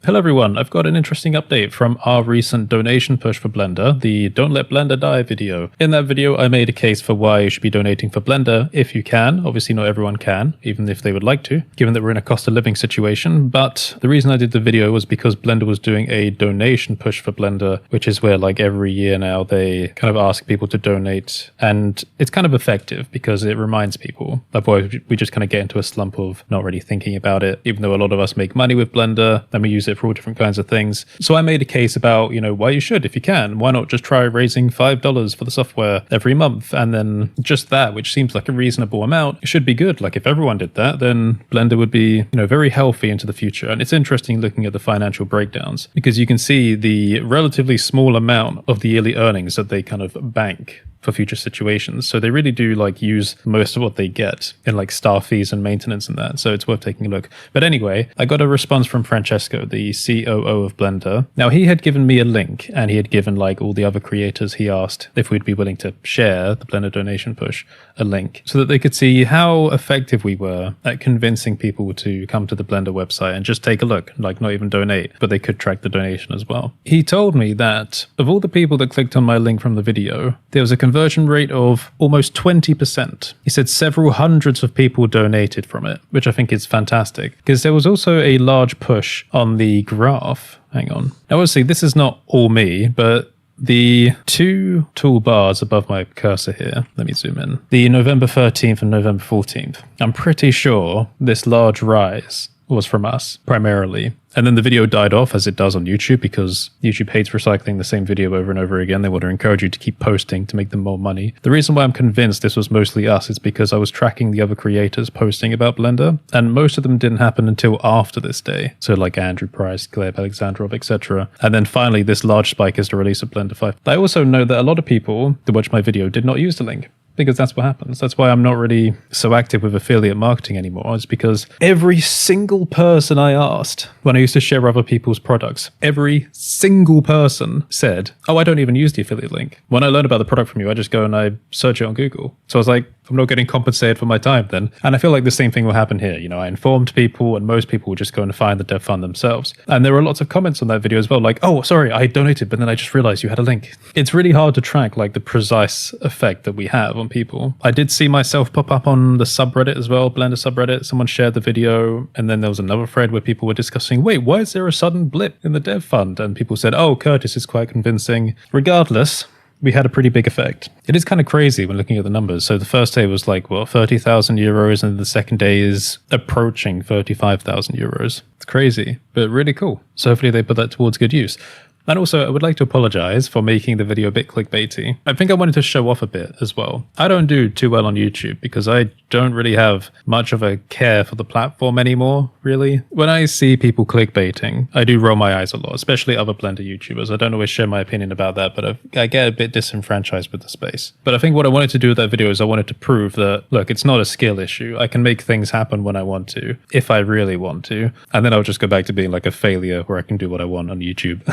Hello everyone, I've got an interesting update from our recent donation push for Blender, the Don't Let Blender Die video. In that video, I made a case for why you should be donating for Blender if you can. Obviously not everyone can, even if they would like to, given that we're in a cost of living situation. But the reason I did the video was because Blender was doing a donation push for Blender, which is where like every year now they kind of ask people to donate. And it's kind of effective because it reminds people. Otherwise we just kind of get into a slump of not really thinking about it, even though a lot of us make money with Blender, then we use it for all different kinds of things. So I made a case about, why you should if you can. Why not just try raising $5 for the software every month? And then just that, which seems like a reasonable amount, it should be good. Like if everyone did that, then Blender would be, very healthy into the future. And it's interesting looking at the financial breakdowns because you can see the relatively small amount of the yearly earnings that they kind of bank for future situations. So they really do use most of what they get in staff fees and maintenance and that. So it's worth taking a look. But anyway, I got a response from Francesco, the COO of Blender. Now he had given me a link and he had given all the other creators, he asked if we'd be willing to share the Blender donation push a link so that they could see how effective we were at convincing people to come to the Blender website and just take a look, not even donate, but they could track the donation as well. He told me that of all the people that clicked on my link from the video, there was a conversion rate of almost 20%. He said several hundreds of people donated from it, which I think is fantastic because there was also a large push on the graph. Hang on. Now, obviously, this is not all me, but the two toolbars above my cursor here, let me zoom in, the November 13th and November 14th, I'm pretty sure this large rise was from us primarily. And then the video died off as it does on YouTube because YouTube hates recycling the same video over and over again. They want to encourage you to keep posting to make them more money. The reason why I'm convinced this was mostly us is because I was tracking the other creators posting about Blender, and most of them didn't happen until after this day. So Andrew Price, Gleb Alexandrov, etc. And then finally this large spike is the release of Blender 5. I also know that a lot of people that watch my video did not use the link, because that's what happens. That's why I'm not really so active with affiliate marketing anymore. It's because every single person I asked when I used to share other people's products, every single person said, oh, I don't even use the affiliate link. When I learn about the product from you, I just go and I search it on Google. So I was like, I'm not getting compensated for my time then. And I feel like the same thing will happen here. I informed people and most people will just go and find the dev fund themselves. And there were lots of comments on that video as well. Oh, sorry, I donated, but then I just realized you had a link. It's really hard to track the precise effect that we have on people. I did see myself pop up on the subreddit as well, Blender subreddit. Someone shared the video and then there was another thread where people were discussing, wait, why is there a sudden blip in the dev fund? And people said, oh, Curtis is quite convincing. Regardless, we had a pretty big effect. It is kind of crazy when looking at the numbers. So the first day was 30,000 euros and the second day is approaching 35,000 euros. It's crazy, but really cool. So hopefully they put that towards good use. And also, I would like to apologize for making the video a bit clickbaity. I think I wanted to show off a bit as well. I don't do too well on YouTube because I don't really have much of a care for the platform anymore, really. When I see people clickbaiting, I do roll my eyes a lot, especially other Blender YouTubers. I don't always share my opinion about that, but I get a bit disenfranchised with the space. But I think what I wanted to do with that video is I wanted to prove that, look, it's not a skill issue. I can make things happen when I want to, if I really want to. And then I'll just go back to being a failure where I can do what I want on YouTube.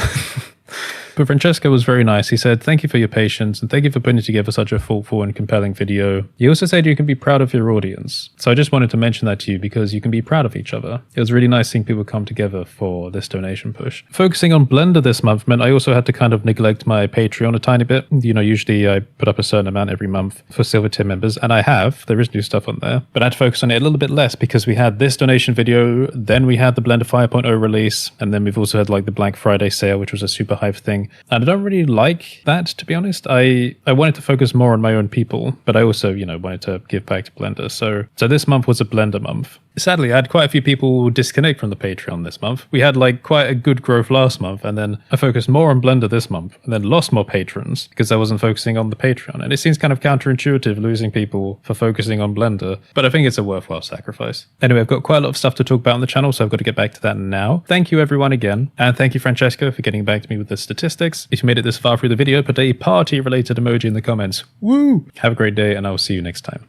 But Francesco was very nice. He said, thank you for your patience and thank you for putting together such a thoughtful and compelling video. He also said you can be proud of your audience. So I just wanted to mention that to you because you can be proud of each other. It was really nice seeing people come together for this donation push. Focusing on Blender this month meant I also had to kind of neglect my Patreon a tiny bit. Usually I put up a certain amount every month for silver tier members, and I have. There is new stuff on there. But I had to focus on it a little bit less because we had this donation video, then we had the Blender 5.0 release, and then we've also had the Black Friday sale, which was a super hype thing. And I don't really like that, to be honest. I wanted to focus more on my own people, but I also, wanted to give back to Blender. So this month was a Blender month. Sadly, I had quite a few people disconnect from the Patreon this month. We had quite a good growth last month, and then I focused more on Blender this month, and then lost more patrons because I wasn't focusing on the Patreon. And it seems kind of counterintuitive losing people for focusing on Blender, but I think it's a worthwhile sacrifice. Anyway, I've got quite a lot of stuff to talk about on the channel, so I've got to get back to that now. Thank you everyone again, and thank you Francesco for getting back to me with the statistics. If you made it this far through the video, put a party-related emoji in the comments. Woo! Have a great day, and I will see you next time.